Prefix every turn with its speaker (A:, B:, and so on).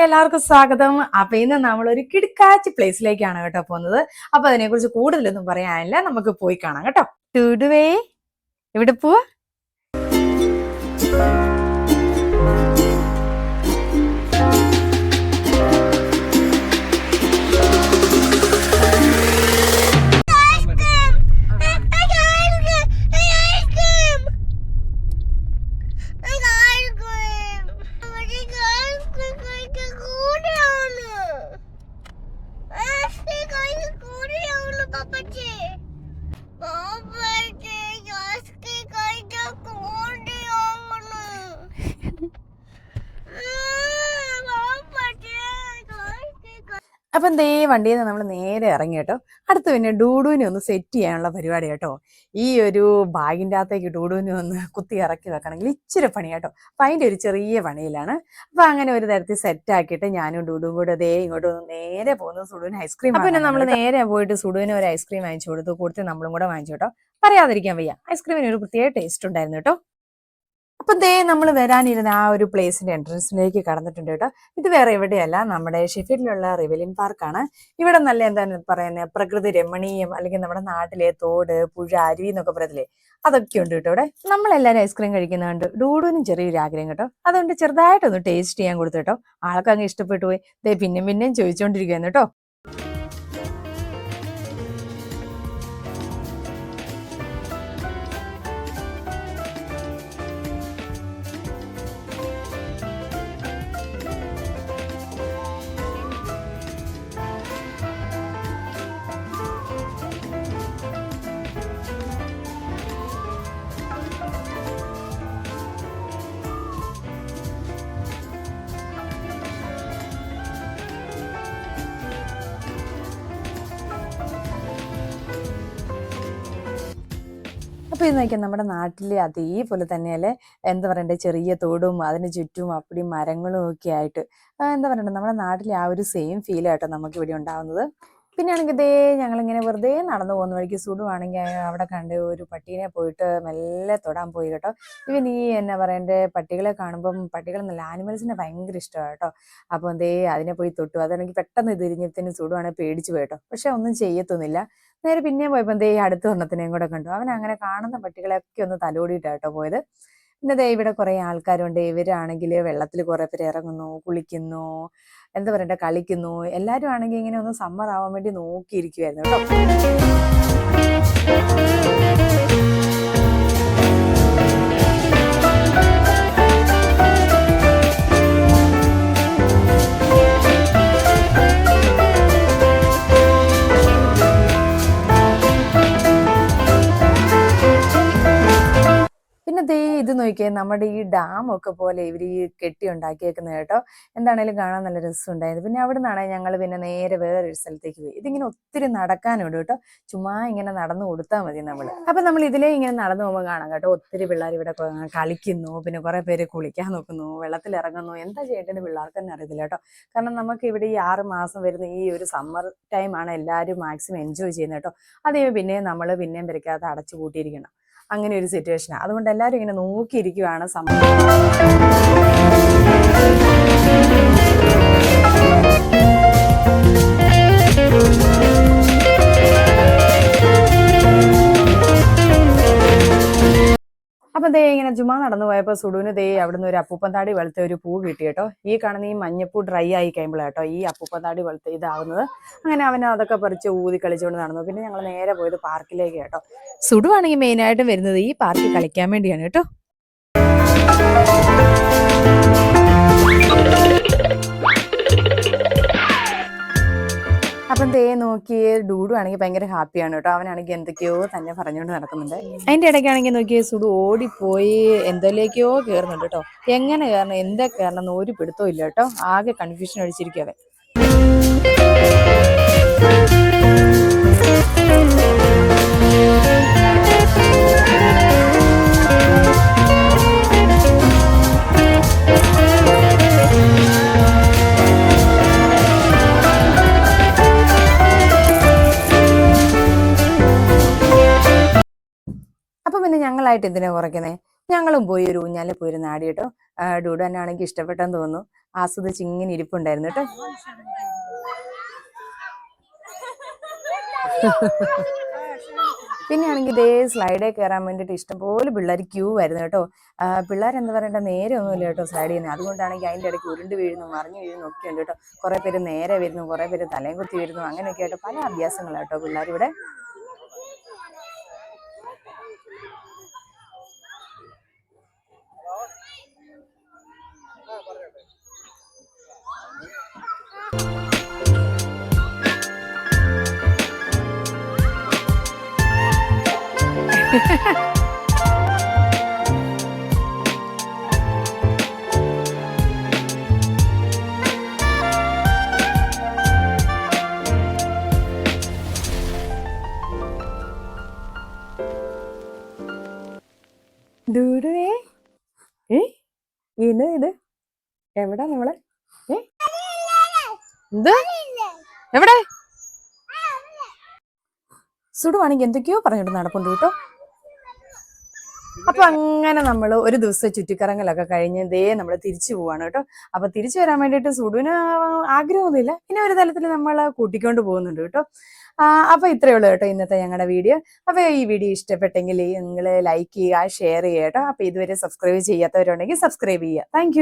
A: എല്ലാവർക്കും സ്വാഗതം. അപ്പൊ ഇന്ന് നമ്മൾ ഒരു കിടക്കാച്ചി പ്ലേസിലേക്കാണ് കേട്ടോ പോകുന്നത്. അപ്പൊ അതിനെ കുറിച്ച് കൂടുതലൊന്നും പറയാനില്ല, നമുക്ക് പോയി കാണാം കേട്ടോ. ടൂടുവേ എവിടെ പോവാ? അപ്പൊ എന്തേ വണ്ടിയിൽ നിന്ന് നമ്മൾ നേരെ ഇറങ്ങി കേട്ടോ. അടുത്ത് പിന്നെ ഡൂഡുവിനെ ഒന്ന് സെറ്റ് ചെയ്യാനുള്ള പരിപാടി കേട്ടോ. ഈ ഒരു ബാഗിൻ്റെ അകത്തേക്ക് ഡൂഡുവിനെ ഒന്ന് കുത്തി ഇറക്കി വെക്കണമെങ്കിൽ ഇച്ചിരി പണി കേട്ടോ. അപ്പൊ അതിൻ്റെ ഒരു ചെറിയ പണിയിലാണ്. അപ്പൊ അങ്ങനെ ഒരു തരത്തിൽ സെറ്റ് ആക്കിയിട്ട് ഞാനും ഡൂഡുവും കൂടെ ദേ ഇങ്ങോട്ട് നേരെ പോകുന്നത് സുഡുവിന് ഐസ്ക്രീം. അപ്പൊ പിന്നെ നമ്മൾ നേരെ പോയിട്ട് സുഡുവിന് ഒരു ഐസ്ക്രീം വാങ്ങിച്ചു കൊടുത്തു. കൂടുതൽ നമ്മളും കൂടെ വാങ്ങിച്ചു കേട്ടോ. പറയാതിരിക്കാൻ വയ്യ, ഐസ്ക്രീമിന് ഒരു പ്രത്യേക ടേസ്റ്റ് ഉണ്ടായിരുന്നു കേട്ടോ. അപ്പൊ ദേ നമ്മൾ വരാനിരുന്ന ആ ഒരു പ്ലേസിന്റെ എൻട്രൻസിലേക്ക് കടന്നിട്ടുണ്ട് കേട്ടോ. ഇത് വേറെ എവിടെയല്ല, നമ്മുടെ ഷെഫീൽഡിലുള്ള റിവലിൻ പാർക്കാണ്. ഇവിടെ നല്ല എന്താണ് പറയുന്നത്, പ്രകൃതി രമണീയം, അല്ലെങ്കിൽ നമ്മുടെ നാട്ടിലെ തോട്, പുഴ, അരുവി എന്നൊക്കെ പറയത്തില്ലേ, അതൊക്കെ ഉണ്ട് കേട്ടോ. ഇവിടെ നമ്മളെല്ലാവരും ഐസ്ക്രീം കഴിക്കുന്നുണ്ട്. ഡൂഡുവിനും ചെറിയൊരു ആഗ്രഹം കേട്ടോ. അതുകൊണ്ട് ചെറുതായിട്ടൊന്ന് ടേസ്റ്റ് ചെയ്യാൻ കൊടുത്തു കേട്ടോ. ആൾക്ക് അങ്ങ് ഇഷ്ടപ്പെട്ടു പോയി. ദേ പിന്നെയും ചോദിച്ചുകൊണ്ടിരിക്കുകയായിരുന്നു കേട്ടോ. അപ്പൊ ഇത് നോക്കിയാൽ നമ്മുടെ നാട്ടിലെ അതേപോലെ തന്നെയല്ലേ, എന്താ പറയണ്ടേ, ചെറിയ തോടും അതിന് ചുറ്റും അപ്പടി മരങ്ങളും ഒക്കെ ആയിട്ട് എന്താ പറയണ്ടേ, നമ്മുടെ നാട്ടിലെ ആ ഒരു സെയിം ഫീൽ ആട്ടോ നമുക്ക് ഇവിടെ ഉണ്ടാവുന്നത്. പിന്നെ ആണെങ്കിൽ ഇതേ ഞങ്ങളിങ്ങനെ വെറുതെ നടന്നു പോകുന്ന വഴിക്ക് സുടുവാണെങ്കിൽ അവിടെ കണ്ട് ഒരു പട്ടീനെ പോയിട്ട് മെല്ലെ തൊടാൻ പോയി കേട്ടോ. ഇവൻ ഈ എന്നാ പറയണ്ടേ, പട്ടികളെ കാണുമ്പം, പട്ടികൾ നല്ല ആനിമൽസിനെ ഭയങ്കര ഇഷ്ടമാണ് കേട്ടോ. അപ്പോൾ എന്തേ അതിനെ പോയി തൊട്ടു. അതെനിക്ക് പെട്ടെന്ന് തിരിഞ്ഞത്തിന് സുടുവാണെങ്കിൽ പേടിച്ചു പോയിട്ടോ. പക്ഷെ ഒന്നും ചെയ്യത്തൊന്നുമില്ല. നേരെ പിന്നെയും പോയപ്പോൾ എന്തേ അടുത്ത ഒരെണ്ണത്തിനെയും കൂടെ കണ്ടു. അവൻ അങ്ങനെ കാണുന്ന പട്ടികളെയൊക്കെ ഒന്ന് തലോടിയിട്ടാട്ടോ പോയത്. പിന്നെ ദേ ഇവിടെ കുറെ ആൾക്കാരുണ്ട്. ഇവരാണെങ്കിൽ വെള്ളത്തിൽ കുറെ പേര് ഇറങ്ങുന്നു, കുളിക്കുന്നു, എന്താ പറയണ്ടേ, കളിക്കുന്നു. എല്ലാവരും ആണെങ്കിൽ ഇങ്ങനെ ഒന്ന് സമ്മർ ആവാൻ വേണ്ടി നോക്കിയിരിക്കുവായിരുന്നു കേട്ടോ. പിന്നെ ദേ ഇത് നോക്കിയേ, നമ്മുടെ ഈ ഡാം ഒക്കെ പോലെ ഇവർ ഈ കെട്ടി ഉണ്ടാക്കിയേക്കുന്നത് കേട്ടോ. എന്താണേലും കാണാൻ നല്ല രസമുണ്ടായിരുന്നു. പിന്നെ അവിടെ നിന്നാണ് ഞങ്ങൾ പിന്നെ നേരെ വേറൊരു സ്ഥലത്തേക്ക് പോയി. ഇതിങ്ങനെ ഒത്തിരി നടക്കാനുണ്ട് കേട്ടോ. ചുമ്മാ ഇങ്ങനെ നടന്നു കൊടുത്താൽ മതി നമ്മൾ. അപ്പൊ നമ്മൾ ഇതിലേ ഇങ്ങനെ നടന്നു പോകുമ്പോൾ കാണാം കേട്ടോ, ഒത്തിരി പിള്ളേർ ഇവിടെ കളിക്കുന്നു. പിന്നെ കുറെ പേര് കുളിക്കാൻ നോക്കുന്നു, വെള്ളത്തിൽ ഇറങ്ങുന്നു. എന്താ ചെയ്യേണ്ടത് പിള്ളേർക്ക് തന്നെ അറിയത്തില്ല കേട്ടോ. കാരണം നമുക്ക് ഇവിടെ ഈ 6 മാസം വരുന്ന ഈ ഒരു സമ്മർ ടൈമാണ് എല്ലാവരും മാക്സിമം എൻജോയ് ചെയ്യുന്നത് കേട്ടോ. അതേ പിന്നെയും നമ്മൾ പിന്നെയും പെരക്കാത്ത അടച്ചു കൂട്ടിയിരിക്കണം, അങ്ങനെ ഒരു സിറ്റുവേഷനാണ്. അതുകൊണ്ട് എല്ലാവരും ഇങ്ങനെ നോക്കിയിരിക്കുകയാണ് സംഭവം. അപ്പൊ ദേ ഇങ്ങനെ ചുമ്മാ നടന്നു പോയപ്പോൾ സുഡുവിന് ദേ അവിടുന്ന് ഒരു അപ്പൂപ്പന്താടി വെളുത്ത ഒരു പൂ കിട്ടി കേട്ടോ. ഈ കാണുന്ന ഈ മഞ്ഞപ്പൂ ഡ്രൈ ആയി കഴിയുമ്പോഴാട്ടോ ഈ അപ്പൂപ്പന്താടി വെളുത്ത ഇതാവുന്നത്. അങ്ങനെ അവൻ അതൊക്കെ പറിച്ച് ഊതി കളിച്ചുകൊണ്ട് നടന്നു. പിന്നെ ഞങ്ങൾ നേരെ പോയത് പാർക്കിലേക്ക് കേട്ടോ. സുഡുവാണെങ്കിൽ മെയിനായിട്ടും വരുന്നത് ഈ പാർക്കിൽ കളിക്കാൻ വേണ്ടിയാണ് കേട്ടോ. അപ്പം ദേ നോക്കിയേ, ഡൂഡു ആണെങ്കിൽ ഭയങ്കര ഹാപ്പിയാണ് കേട്ടോ. അവനാണെങ്കിൽ എന്തൊക്കെയോ തന്നെ പറഞ്ഞുകൊണ്ട് നടക്കുന്നുണ്ട്. അതിൻ്റെ ഇടയ്ക്കാണെങ്കിൽ നോക്കിയേ, സുഡു ഓടിപ്പോയി എന്തിലേക്കോ കയറുന്നുണ്ട് കേട്ടോ. എങ്ങനെ കയറണം, എന്താ കയറണം എന്ന് ഒരു പിടുത്തവും ഇല്ല കേട്ടോ. ആകെ കൺഫ്യൂഷൻ അടിച്ചിരിക്കും അവൻ. അപ്പൊ പിന്നെ ഞങ്ങളായിട്ട് എന്തിനാ കുറയ്ക്കുന്നത്, ഞങ്ങളും പോയി ഒരു ഊഞ്ഞാലിൽ പോയിരുന്ന് ആടി കേട്ടോ. ഡൂഡു തന്നെ ആണെങ്കിൽ ഇഷ്ടപ്പെട്ടെന്ന് തോന്നുന്നു. ആസ്വദിച്ച് ഇങ്ങനെ ഇരിപ്പുണ്ടായിരുന്നു കേട്ടോ. പിന്നെയാണെങ്കിൽ ഇതേ സ്ലൈഡിൽ കയറാൻ വേണ്ടിയിട്ട് ഇഷ്ടംപോലെ പിള്ളേർ ക്യൂ ആയിരുന്നു കേട്ടോ. പിള്ളേർ എന്താ പറയണ്ട, നേരെ ഒന്നുമില്ല കേട്ടോ സ്ലൈഡ് ചെയ്യുന്നത്. അതുകൊണ്ടാണെങ്കിൽ അതിൻ്റെ ഇടയ്ക്ക് ഉരുണ്ട് വീഴുന്നു, മറിഞ്ഞു വീഴുന്നു ഒക്കെ ഉണ്ട് കേട്ടോ. കുറേ പേര് നേരെ വരുന്നു, കുറേ പേര് തലയും കുത്തി വരുന്നു, അങ്ങനെയൊക്കെ ആയിട്ട് പല അഭ്യാസങ്ങളാണ് കേട്ടോ പിള്ളേരിവിടെ. ഡൂഡുവേ, ഇത് എവിടാ നമ്മളെ? എന്ത് എവിടെ? സുടുവാണെങ്കിൽ എന്തൊക്കെയോ പറഞ്ഞിട്ട് നടപ്പുണ്ട് കേട്ടോ. അപ്പൊ അങ്ങനെ നമ്മൾ ഒരു ദിവസം ചുറ്റിക്കറങ്ങലൊക്കെ കഴിഞ്ഞ് നമ്മൾ തിരിച്ചു പോവാണ് കേട്ടോ. അപ്പൊ തിരിച്ചു വരാൻ വേണ്ടിയിട്ട് സുഡുവിന് ആഗ്രഹമൊന്നുമില്ല, പിന്നെ ഒരു തലത്തിൽ നമ്മൾ കൂട്ടിക്കൊണ്ട് പോകുന്നുണ്ട് കേട്ടോ. അപ്പൊ ഇത്രയേ ഉള്ളൂ കേട്ടോ ഇന്നത്തെ ഞങ്ങളുടെ വീഡിയോ. അപ്പൊ ഈ വീഡിയോ ഇഷ്ടപ്പെട്ടെങ്കിൽ നിങ്ങൾ ലൈക്ക് ചെയ്യുക, ഷെയർ ചെയ്യുക കേട്ടോ. അപ്പൊ ഇതുവരെ സബ്സ്ക്രൈബ് ചെയ്യാത്തവരുണ്ടെങ്കിൽ സബ്സ്ക്രൈബ് ചെയ്യുക. താങ്ക്